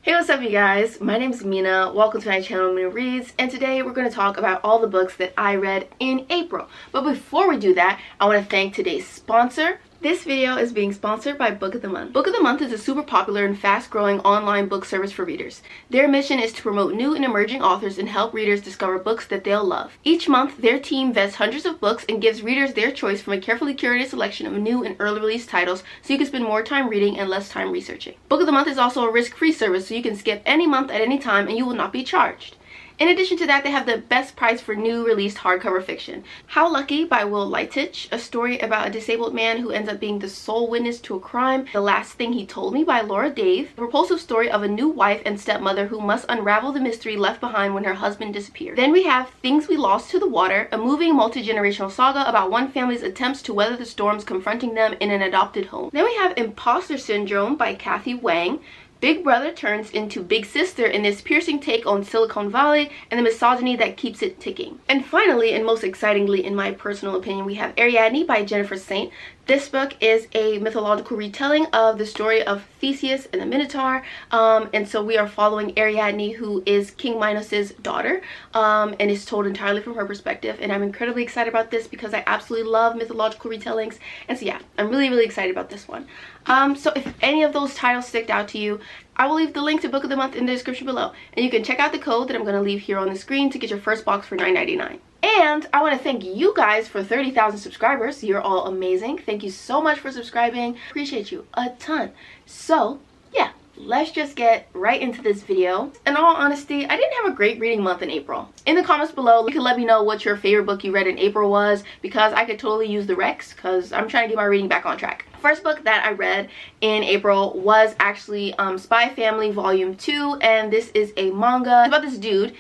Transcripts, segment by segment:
Hey, what's up you guys? My name is Mina. Welcome to my channel, Mina Reads, and today we're going to talk about all the books that I read in April. But before we do that, I want to thank today's sponsor. This video is being sponsored by Book of the Month. Book of the Month is a super popular and fast-growing online book service for readers. Their mission is to promote new and emerging authors and help readers discover books that they'll love. Each month, their team vets hundreds of books and gives readers their choice from a carefully curated selection of new and early release titles so you can spend more time reading and less time researching. Book of the Month is also a risk-free service so you can skip any month at any time and you will not be charged. In addition to that, they have the best price for new released hardcover fiction. How Lucky by Will Leitich, a story about a disabled man who ends up being the sole witness to a crime. The Last Thing He Told Me by Laura Dave, a propulsive story of a new wife and stepmother who must unravel the mystery left behind when her husband disappeared. Then we have Things We Lost to the Water, a moving multi-generational saga about one family's attempts to weather the storms confronting them in an adopted home. Then we have Imposter Syndrome by Kathy Wang. Big Brother turns into Big Sister in this piercing take on Silicon Valley and the misogyny that keeps it ticking. And finally, and most excitingly in my personal opinion, we have Ariadne by Jennifer Saint. This book is a mythological retelling of the story of Theseus and the Minotaur, and so we are following Ariadne, who is King Minos's daughter, and is told entirely from her perspective, and I'm incredibly excited about this because I absolutely love mythological retellings, and so yeah, I'm really excited about this one. So if any of those titles stick out to you, I will leave the link to Book of the Month in the description below, and you can check out the code that I'm going to leave here on the screen to get your first box for $9.99. And I want to thank you guys for 30,000 subscribers. You're all amazing. Thank you so much for subscribing. Appreciate you a ton. So yeah, let's just get right into this video. In all honesty, I didn't have a great reading month in April. In the comments below, you can let me know what your favorite book you read in April was, because I could totally use the recs because I'm trying to get my reading back on track. First book that I read in April was actually Spy Family Volume 2, and this is a manga. It's about this dude.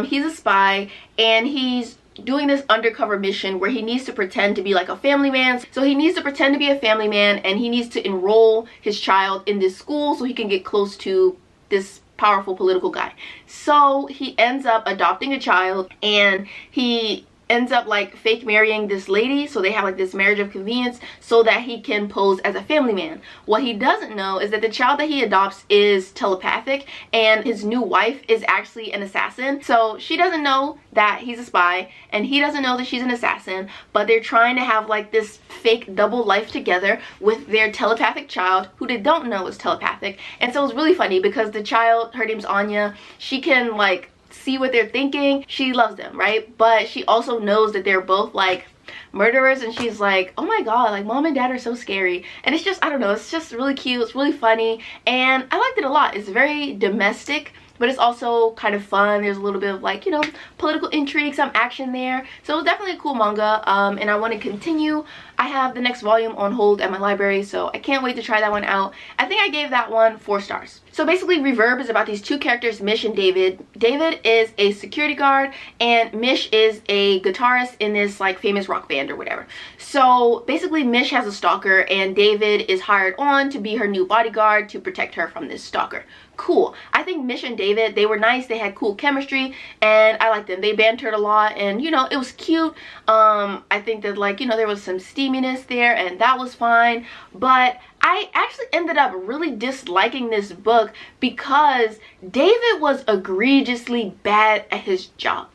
He's a spy and he's doing this undercover mission where he needs to pretend to be like a family man. So he needs to pretend to be a family man and he needs to enroll his child in this school so he can get close to this powerful political guy. So he ends up adopting a child and he ends up like fake marrying this lady, so they have like this marriage of convenience so that he can pose as a family man. What he doesn't know is that the child that he adopts is telepathic and his new wife is actually an assassin. So she doesn't know that he's a spy and he doesn't know that she's an assassin, but they're trying to have like this fake double life together with their telepathic child who they don't know is telepathic. And so it's really funny because the child, her name's Anya, she can like see what they're thinking. She loves them, right? But she also knows that they're both like murderers, and she's like, oh my god, like mom and dad are so scary. And it's just, I don't know, it's just really cute, it's really funny, and I liked it a lot. It's very domestic, but it's also kind of fun. There's a little bit of like, you know, political intrigue, some action there. So it's definitely a cool manga, and I want to continue. I have the next volume on hold at my library, so I can't wait to try that one out. I think I gave that one 4 stars. So basically, Reverb is about these two characters, Mish and David. David is a security guard and Mish is a guitarist in this like famous rock band or whatever. So basically, Mish has a stalker and David is hired on to be her new bodyguard to protect her from this stalker. Cool. I think Mish and David, they were nice, they had cool chemistry, and I liked them. They bantered a lot, and you know, it was cute. I think that, like, you know, there was some steaminess there, and that was fine. But I actually ended up really disliking this book because David was egregiously bad at his job.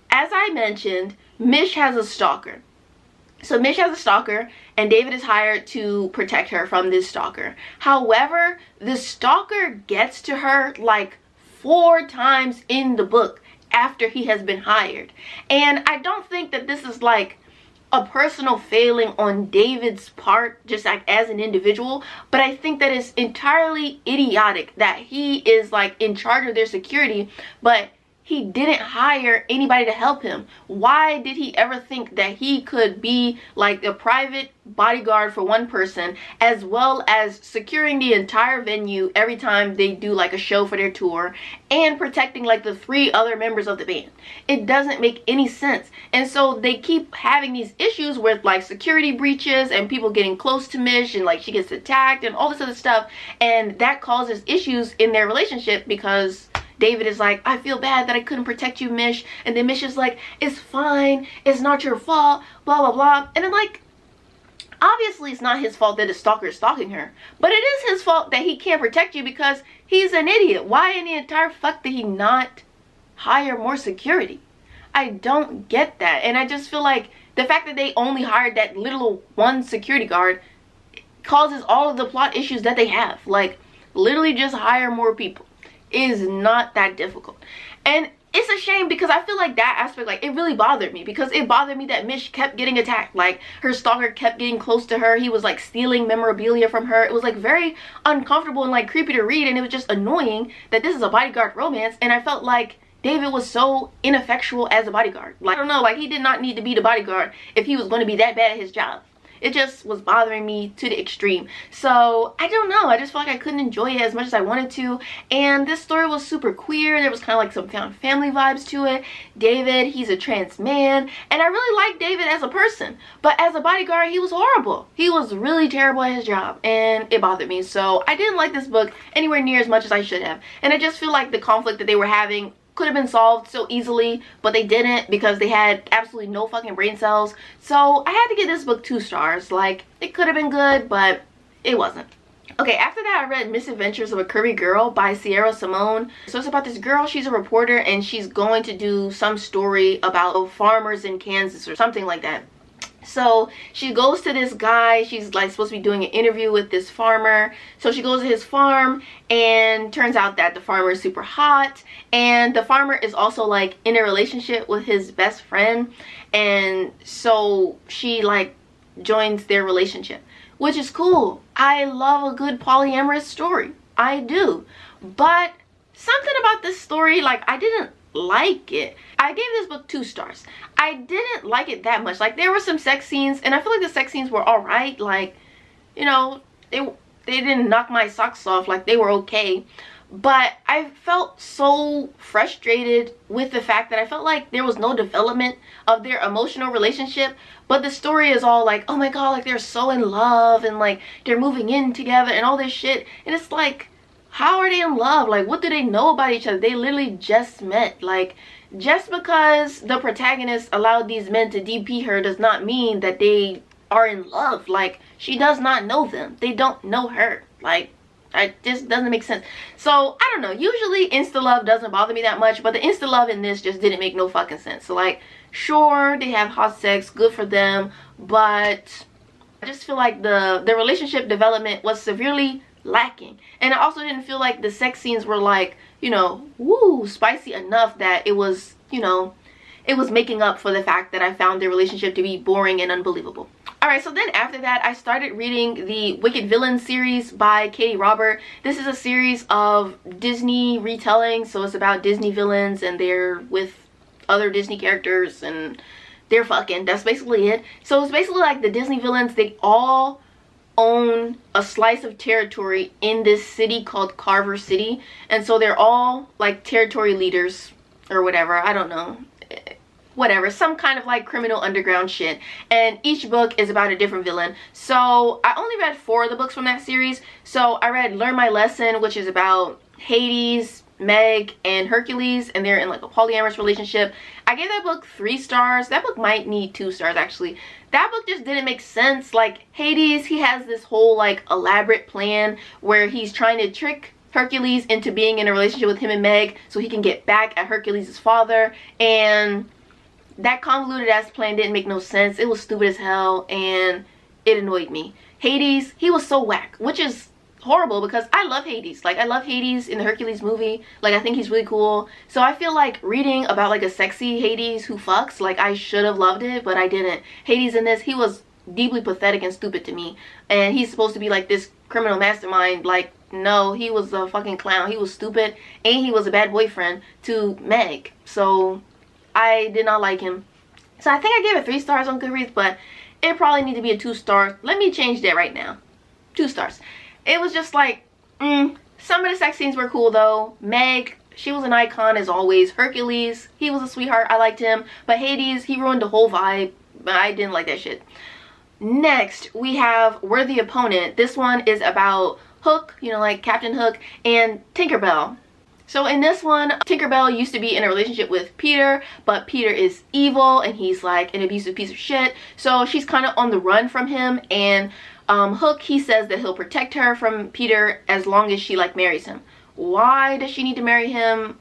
As I mentioned, Mish has a stalker. So Mish has a stalker and David is hired to protect her from this stalker. However, the stalker gets to her like 4 times in the book after he has been hired. And I don't think that this is like a personal failing on David's part, just like as an individual, but I think that it's entirely idiotic that he is like in charge of their security, but he didn't hire anybody to help him. Why did he ever think that he could be like a private bodyguard for one person as well as securing the entire venue every time they do like a show for their tour and protecting like the 3 other members of the band? It doesn't make any sense. And so they keep having these issues with like security breaches and people getting close to Mish and like she gets attacked and all this other stuff, and that causes issues in their relationship because David is like, I feel bad that I couldn't protect you, Mish. And then Mish is like, it's fine, it's not your fault, blah blah blah. And I'm like, obviously it's not his fault that a stalker is stalking her, but it is his fault that he can't protect you because He's an idiot. Why in the entire fuck did he not hire more security? I don't get that. And I just feel like the fact that they only hired that little one security guard causes all of the plot issues that they have. Like, literally just hire more people. It is not that difficult. And it's a shame because I feel like that aspect, like, it really bothered me, because it bothered me that Mish kept getting attacked. Like, her stalker kept getting close to her. He was like stealing memorabilia from her. It was like very uncomfortable and like creepy to read, and it was just annoying that this is a bodyguard romance. And I felt like David was so ineffectual as a bodyguard. Like, I don't know, like, he did not need to be the bodyguard if he was going to be that bad at his job. It just was bothering me to the extreme. So I don't know, I just felt like I couldn't enjoy it as much as I wanted to. And this story was super queer. There was kind of like some found family vibes to it. David, he's a trans man, and I really like David as a person, but as a bodyguard, he was horrible. He was really terrible at his job, and it bothered me. So I didn't like this book anywhere near as much as I should have. And I just feel like the conflict that they were having could have been solved so easily, but they didn't, because they had absolutely no fucking brain cells. So I had to give this book 2 stars. Like, it could have been good, but it wasn't. Okay, after that I read Misadventures of a Curvy Girl by Sierra Simone. So it's about this girl, she's a reporter, and she's going to do some story about farmers in Kansas or something like that. So she goes to this guy. She's like supposed to be doing an interview with this farmer. So she goes to his farm, and turns out that the farmer is super hot, and the farmer is also like in a relationship with his best friend. And so she like joins their relationship, which is cool. I love a good polyamorous story. I do. But something about this story, like, I didn't like it. I gave this book 2 stars. I didn't like it that much. Like, there were some sex scenes, and I feel like the sex scenes were alright. Like, you know, they didn't knock my socks off. Like, they were okay. But I felt so frustrated with the fact that I felt like there was no development of their emotional relationship. But the story is all like, oh my god, like, they're so in love, and like they're moving in together and all this shit. And it's like, how are they in love? Like, what do they know about each other? They literally just met. Like, just because the protagonist allowed these men to DP her does not mean that they are in love. Like, she does not know them. They don't know her. Like, it just doesn't make sense. So, I don't know. Usually, insta-love doesn't bother me that much, but the insta-love in this just didn't make no fucking sense. So, like, sure, they have hot sex, good for them, but I just feel like the relationship development was severely lacking. And I also didn't feel like the sex scenes were like, you know, woo, spicy enough that it was, you know, it was making up for the fact that I found their relationship to be boring and unbelievable. Alright, so then after that, I started reading the Wicked Villains series by Katie Robert. This is a series of Disney retellings, so it's about Disney villains, and they're with other Disney characters, and they're fucking. That's basically it. So it's basically like the Disney villains, they all own a slice of territory in this city called Carver City, and so they're all like territory leaders or whatever. I don't know, whatever, some kind of like criminal underground shit, and each book is about a different villain. So I only read 4 of the books from that series. So I read Learn My Lesson, which is about Hades, Meg, and Hercules, and they're in like a polyamorous relationship. I gave that book 3 stars. That book might need 2 stars actually. That book just didn't make sense. Like, Hades, he has this whole like elaborate plan where he's trying to trick Hercules into being in a relationship with him and Meg so he can get back at Hercules' father, and that convoluted ass plan didn't make no sense. It was stupid as hell, and it annoyed me. Hades, he was so whack, which is horrible because I love Hades. Like, I love Hades in the Hercules movie. Like, I think he's really cool. So I feel like reading about like a sexy Hades who fucks, like, I should have loved it, but I didn't. Hades in this, he was deeply pathetic and stupid to me, and he's supposed to be like this criminal mastermind. Like, no, he was a fucking clown. He was stupid, and he was a bad boyfriend to Meg. So I did not like him. So I think I gave it 3 stars on Goodreads, but it probably need to be a 2 star. Let me change that right now. 2 stars. It was just like, some of the sex scenes were cool though. Meg, she was an icon as always. Hercules, he was a sweetheart. I liked him. But Hades, he ruined the whole vibe. I didn't like that shit. Next, we have Worthy Opponent. This one is about Hook, you know, like Captain Hook, and Tinkerbell. So in this one, Tinkerbell used to be in a relationship with Peter, but Peter is evil and he's like an abusive piece of shit. So she's kind of on the run from him, and Hook, he says that he'll protect her from Peter as long as she like marries him, Why does she need to marry him?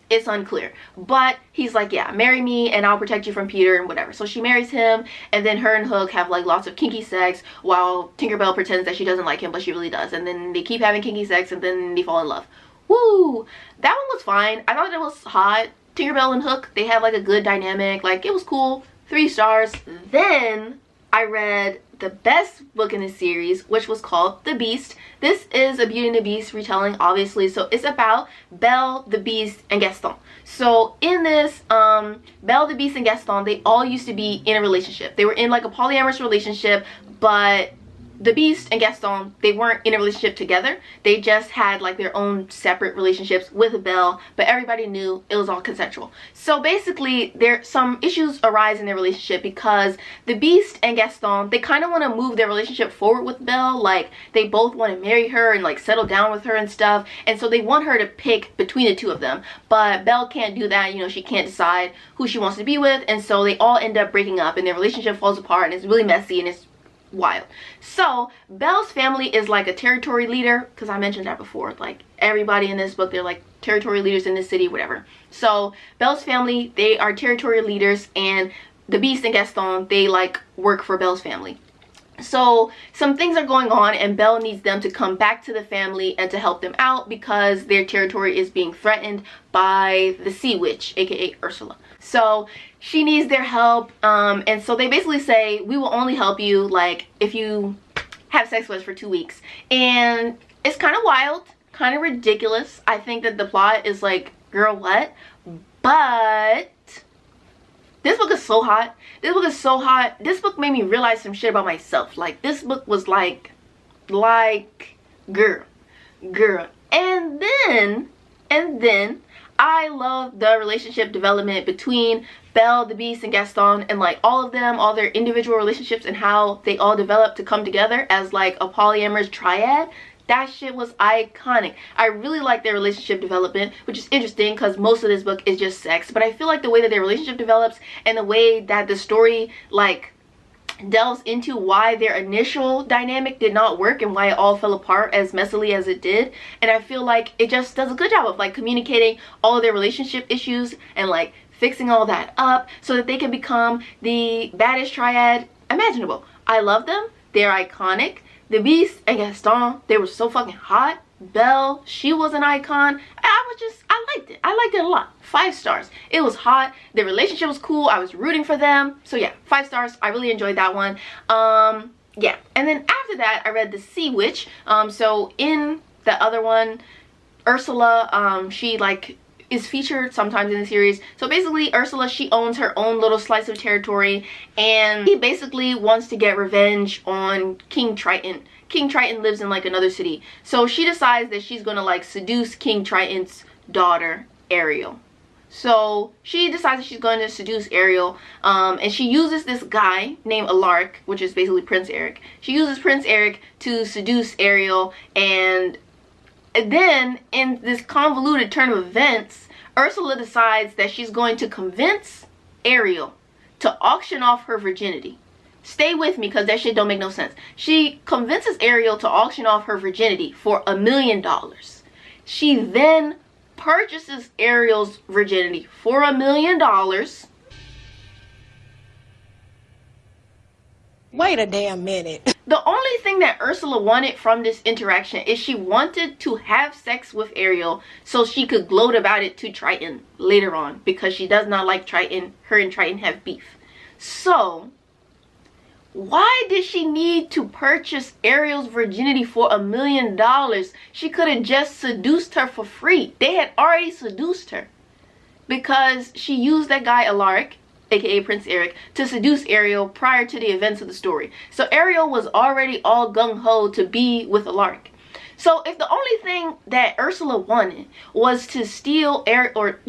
It's unclear, but he's like, yeah, marry me and I'll protect you from Peter and whatever. So she marries him, and then her and Hook have like lots of kinky sex while Tinkerbell pretends that she doesn't like him, but she really does. And then they keep having kinky sex, and then they fall in love. Woo! That one was fine. I thought it was hot. Tinkerbell and Hook, they have like a good dynamic. Like, it was cool. 3 stars. Then I read the best book in the series, which was called The Beast. This is a Beauty and the Beast retelling, obviously. So it's about Belle, the Beast, and Gaston. So in this, Belle, the Beast, and Gaston, they all used to be in a relationship. They were in like a polyamorous relationship, but the Beast and Gaston, they weren't in a relationship together. They just had like their own separate relationships with Belle, but everybody knew it was all consensual. So basically, some issues arise in their relationship because the Beast and Gaston, they kind of want to move their relationship forward with Belle. Like, they both want to marry her and like settle down with her and stuff. And so they want her to pick between the two of them. But Belle can't do that. You know, she can't decide who she wants to be with. And so they all end up breaking up and their relationship falls apart, and it's really messy and it's wild. So Belle's family is like a territory leader, because I mentioned that before. Like, everybody in this book, they're like territory leaders in this city, whatever. So Belle's family, they are territory leaders, and the Beast and Gaston, they like work for Belle's family. So some things are going on, and Belle needs them to come back to the family and to help them out because their territory is being threatened by the Sea Witch, aka Ursula. So she needs their help, and so they basically say, we will only help you like if you have sex with us for 2 weeks. And it's kind of wild, kind of ridiculous. I think that the plot is like, girl, what? But this book is so hot. This book is so hot. This book made me realize some shit about myself. Like, this book was like girl. And then I love the relationship development between Belle, the Beast, and Gaston, and like all of them, all their individual relationships and how they all develop to come together as like a polyamorous triad. That shit was iconic. I really like their relationship development, which is interesting because most of this book is just sex. But I feel like the way that their relationship develops and the way that the story like delves into why their initial dynamic did not work and why it all fell apart as messily as it did. And I feel like it just does a good job of like communicating all of their relationship issues and like fixing all that up so that they can become the baddest triad imaginable. I love them. They're iconic. The Beast and Gaston, they were so fucking hot. Belle, she was an icon. I liked it. I liked it a lot. 5 stars. It was hot. The relationship was cool. I was rooting for them. So yeah, 5 stars. I really enjoyed that one. Yeah. And then after that, I read The Sea Witch. So in the other one, Ursula, she like is featured sometimes in the series. So basically, Ursula, she owns her own little slice of territory, and she basically wants to get revenge on King Triton. King Triton lives in like another city. So she decides that she's gonna like seduce King Triton's daughter, Ariel. So she decides that she's going to seduce Ariel, and she uses this guy named Alaric, which is basically Prince Eric. She uses Prince Eric to seduce Ariel, and then in this convoluted turn of events, Ursula decides that she's going to convince Ariel to auction off her virginity. Stay with me because that shit don't make no sense. She convinces Ariel to auction off her virginity for $1 million. She then purchases Ariel's virginity for $1 million. Wait a damn minute. The only thing that Ursula wanted from this interaction is she wanted to have sex with Ariel so she could gloat about it to Triton later on, because she does not like Triton. Her and Triton have beef. So why did she need to purchase Ariel's virginity for $1 million? She could have just seduced her for free. They had already seduced her because she used that guy Alaric, aka Prince Eric, to seduce Ariel prior to the events of the story. So Ariel was already all gung-ho to be with Alaric. So if the only thing that Ursula wanted was to steal or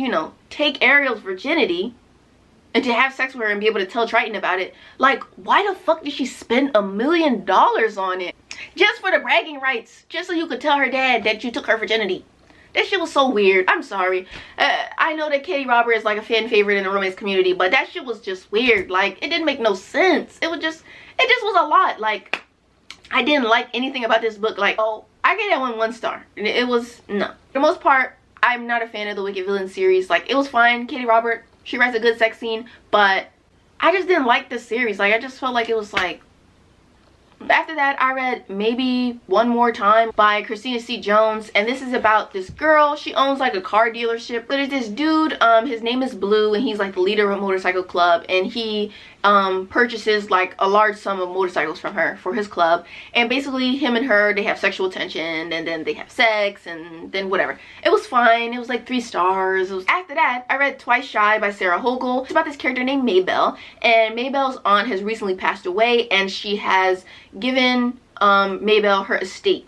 take Ariel's virginity and to have sex with her and be able to tell Triton about it, like, why the fuck did she spend $1 million on it? Just for the bragging rights, just so you could tell her dad that you took her virginity. That shit was so weird. I'm sorry. I know that Katie Robert is like a fan favorite in the romance community, but that shit was just weird. Like, it didn't make no sense. It just was a lot. Like, I didn't like anything about this book. Like, oh, I gave that one 1 star. It was, no. For the most part, I'm not a fan of the Wicked Villain series. Like, it was fine. Katie Robert, she writes a good sex scene, but I just didn't like the series. Like, I just felt like it was like, after that, I read Maybe One More Time by Christina C. Jones, and this is about this girl. She owns like a car dealership. But there's this dude, his name is Blue, and he's like the leader of a motorcycle club, and he purchases like a large sum of motorcycles from her for his club. And basically him and her, they have sexual tension, and then they have sex, and then whatever. It was fine. It was like 3 stars. After that, I read Twice Shy by Sarah Hogle. It's about this character named Maybelle, and Maybelle's aunt has recently passed away, and she has given Maybelle her estate.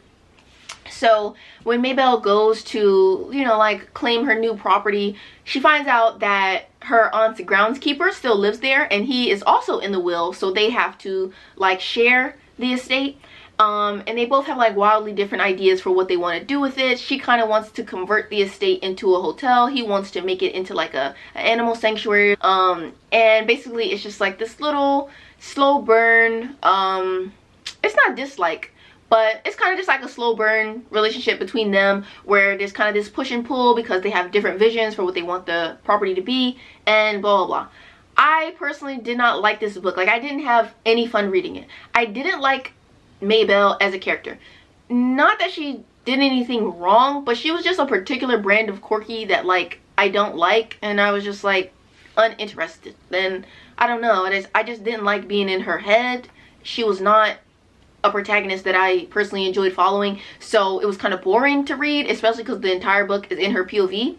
So when Maybelle goes to, you know, like claim her new property, she finds out that her aunt's groundskeeper still lives there, and he is also in the will, so they have to like share the estate. And they both have like wildly different ideas for what they want to do with it. She kind of wants to convert the estate into a hotel. He wants to make it into like an animal sanctuary. And basically it's just like this little slow burn, it's not dislike, but it's kind of just like a slow burn relationship between them, where there's kind of this push and pull because they have different visions for what they want the property to be, and blah blah blah. I personally did not like this book. Like, I didn't have any fun reading it. I didn't like Maybelle as a character. Not that she did anything wrong, but she was just a particular brand of quirky that like I don't like, and I was just like uninterested. Then I don't know, I just didn't like being in her head. She was not a protagonist that I personally enjoyed following, so it was kind of boring to read, especially because the entire book is in her POV.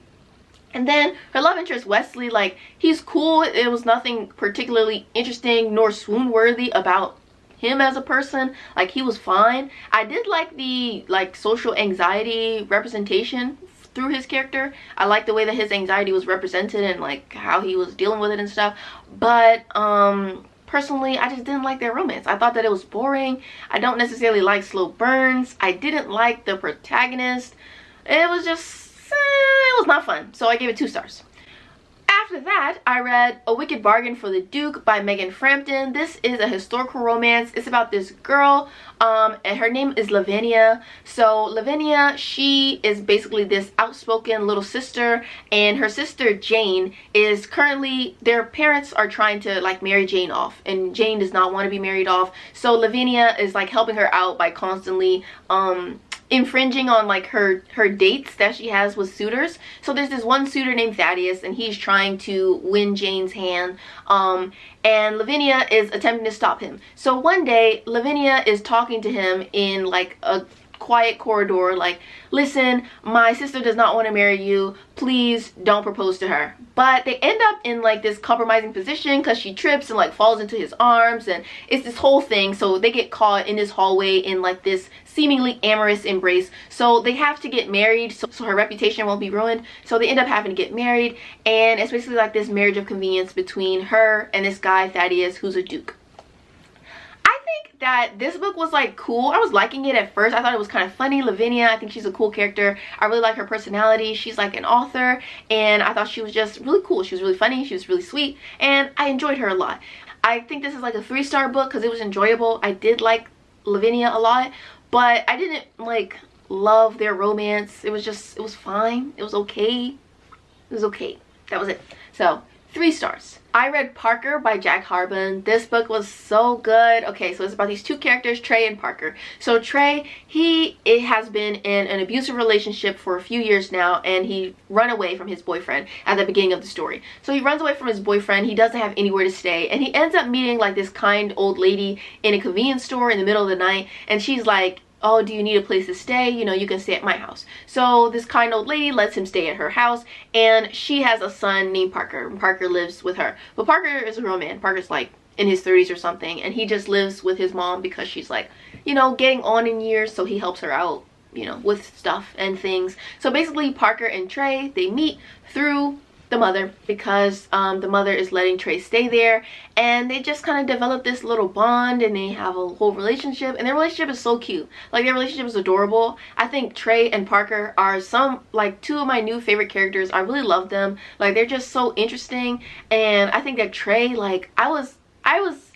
And then her love interest Wesley, like, he's cool. It was nothing particularly interesting nor swoon worthy about him as a person. Like, he was fine. I did like the like social anxiety representation through his character. I like the way that his anxiety was represented and like how he was dealing with it and stuff, but personally, I just didn't like their romance. I thought that it was boring. I don't necessarily like slow burns. I didn't like the protagonist. It was just, it was not fun. So I gave it 2 stars. After that, I read A Wicked Bargain for the Duke by Megan Frampton. This is a historical romance. It's about this girl, and her name is Lavinia. So Lavinia, she is basically this outspoken little sister, and her sister Jane is currently, their parents are trying to like marry Jane off, and Jane does not want to be married off. So Lavinia is like helping her out by constantly infringing on like her dates that she has with suitors. So there's this one suitor named Thaddeus, and he's trying to win Jane's hand, and Lavinia is attempting to stop him. So one day Lavinia is talking to him in like a quiet corridor, like, listen, my sister does not want to marry you, please don't propose to her. But they end up in like this compromising position because she trips and like falls into his arms, and it's this whole thing. So they get caught in this hallway in like this seemingly amorous embrace. So they have to get married so her reputation won't be ruined. So they end up having to get married, and it's basically like this marriage of convenience between her and this guy Thaddeus, who's a duke. That this book was like cool. I was liking it at first. I thought it was kind of funny. Lavinia, I think she's a cool character. I really like her personality. She's like an author, and I thought she was just really cool. She was really funny. She was really sweet, and I enjoyed her a lot. I think this is like a 3-star book because it was enjoyable. I did like Lavinia a lot, but I didn't like love their romance. It was just, it was fine. It was okay. It was okay. That was it. So 3 stars. I read Parker by Jack Harben. This book was so good. Okay, so it's about these 2 characters, Trey and Parker. So Trey, it has been in an abusive relationship for a few years now, and he ran away from his boyfriend at the beginning of the story. So he runs away from his boyfriend. He doesn't have anywhere to stay, and he ends up meeting like this kind old lady in a convenience store in the middle of the night, and she's like, oh, do you need a place to stay? You know, you can stay at my house. So this kind old lady lets him stay at her house, and she has a son named Parker, and Parker lives with her. But Parker is a grown man. Parker's like in his 30s or something, and he just lives with his mom because she's like, you know, getting on in years, so he helps her out, you know, with stuff and things. So basically Parker and Trey, they meet through the mother because the mother is letting Trey stay there, and they just kind of develop this little bond, and they have a whole relationship, and their relationship is so cute. Like, their relationship is adorable. I think Trey and Parker are like 2 of my new favorite characters. I really love them. Like, they're just so interesting, and I think that Trey, like, I was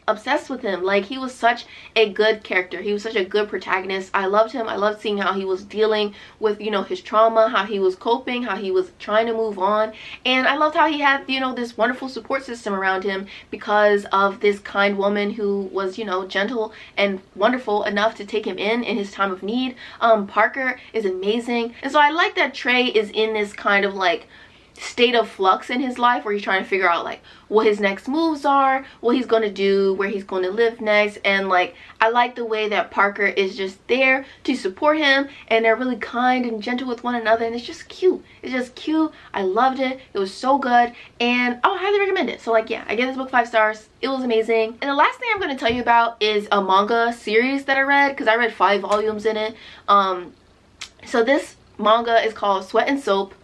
obsessed with him. Like, he was such a good character. He was such a good protagonist. I loved him. I loved seeing how he was dealing with, you know, his trauma, how he was coping, how he was trying to move on. And I loved how he had, you know, this wonderful support system around him because of this kind woman who was, you know, gentle and wonderful enough to take him in his time of need. Parker is amazing. And so I like that Trey is in this kind of like state of flux in his life where he's trying to figure out like what his next moves are, what he's going to do, where he's going to live next. And like, I like the way that Parker is just there to support him, and they're really kind and gentle with one another, and it's just cute. It's just cute. I loved it. It was so good, and I would highly recommend it. So like, yeah, I gave this book 5 stars. It was amazing. And the last thing I'm going to tell you about is a manga series that I read, because I read 5 volumes in it. So this manga is called Sweat and Soap.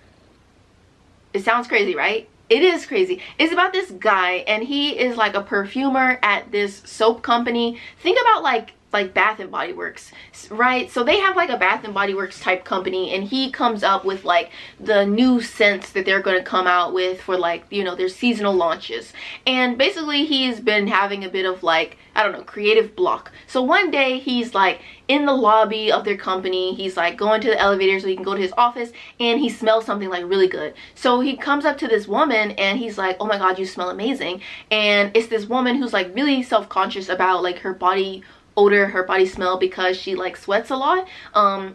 It sounds crazy, right? It is crazy. It's about this guy, and he is like a perfumer at this soap company. Think about like Bath and Body Works, right? So they have like a Bath and Body Works type company, and he comes up with like the new scents that they're going to come out with for like, you know, their seasonal launches. And basically he's been having a bit of like, I don't know, creative block. So one day he's like in the lobby of their company, he's like going to the elevator so he can go to his office, and he smells something like really good. So he comes up to this woman and he's like, oh my god, you smell amazing. And it's this woman who's like really self-conscious about like her body odor, her body smell, because she like sweats a lot.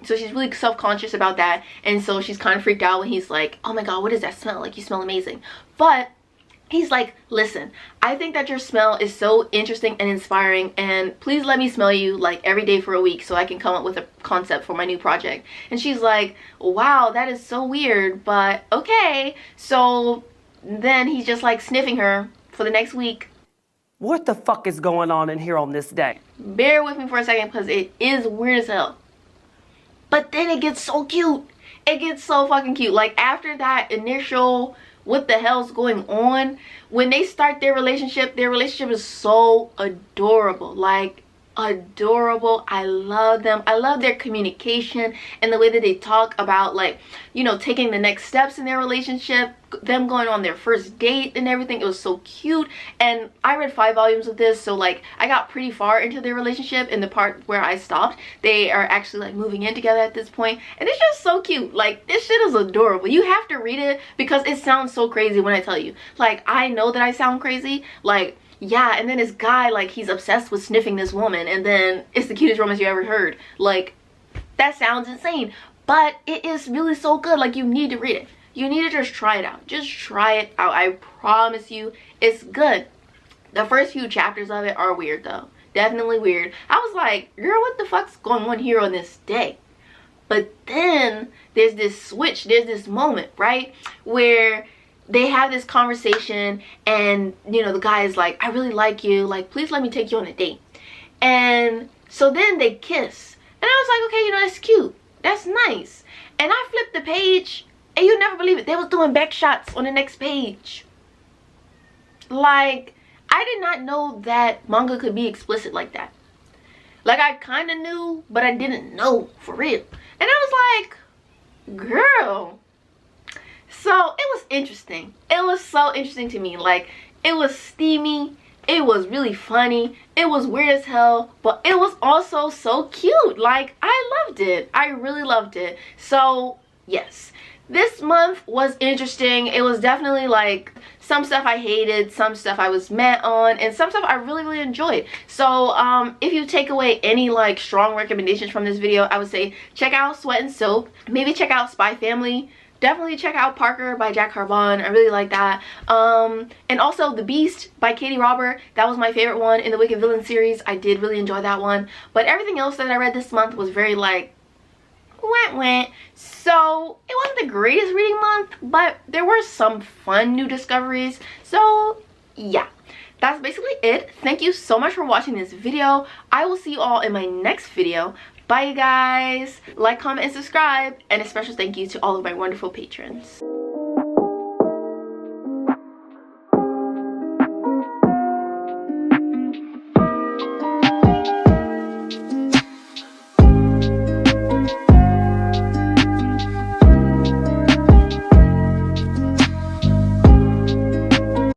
So she's really self-conscious about that, and so she's kind of freaked out when he's like, oh my god, what is that smell? Like, you smell amazing. But he's like, listen, I think that your smell is so interesting and inspiring, and please let me smell you like every day for a week so I can come up with a concept for my new project. And she's like, wow, that is so weird, but okay. So then he's just like sniffing her for the next week. What the fuck is going on in here on this day? Bear with me for a second, because it is weird as hell. But then it gets so cute. It gets so fucking cute. Like, after that initial what the hell's going on, when they start their relationship is so adorable. Like, adorable. I love them. I love their communication and the way that they talk about, like, you know, taking the next steps in their relationship, them going on their first date and everything. It was so cute. And I read 5 volumes of this, so like I got pretty far into their relationship. In the part where I stopped, they are actually like moving in together at this point, and it's just so cute. Like, this shit is adorable. You have to read it because it sounds so crazy when I tell you. Like, I know that I sound crazy, like, yeah. And then this guy, like, he's obsessed with sniffing this woman, and then it's the cutest romance you ever heard. Like, that sounds insane, but it is really so good. Like, you need to read it. You need to just try it out. Just try it out. I promise you, it's good. The first few chapters of it are weird, though. Definitely weird. I was like, girl, what the fuck's going on here on this day? But then there's this switch. There's this moment, right, where they have this conversation, and, you know, the guy is like, I really like you. Like, please let me take you on a date. And so then they kiss. And I was like, okay, you know, that's cute. That's nice. And I flipped the page, and you'd never believe it, they was doing back shots on the next page. Like, I did not know that manga could be explicit like that. Like, I kind of knew, but I didn't know for real. And I was like, girl. So it was interesting. It was so interesting to me. Like, it was steamy. It was really funny. It was weird as hell, but it was also so cute. Like, I loved it. I really loved it. So yes, this month was interesting. It was definitely like some stuff I hated, some stuff I was mad on, and some stuff I really enjoyed. So if you take away any like strong recommendations from this video, I would say check out Sweat and Soap. Maybe check out Spy Family. Definitely check out Parker by Jack Carbon. I really like that. And also The Beast by Katie Robert. That was my favorite one in the Wicked Villain series. I did really enjoy that one. But everything else that I read this month was very like went. So it wasn't the greatest reading month, but there were some fun new discoveries. So yeah, that's basically it. Thank you so much for watching this video. I will see you all in my next video. Bye, you guys. Like, comment, and subscribe. And a special thank you to all of my wonderful patrons.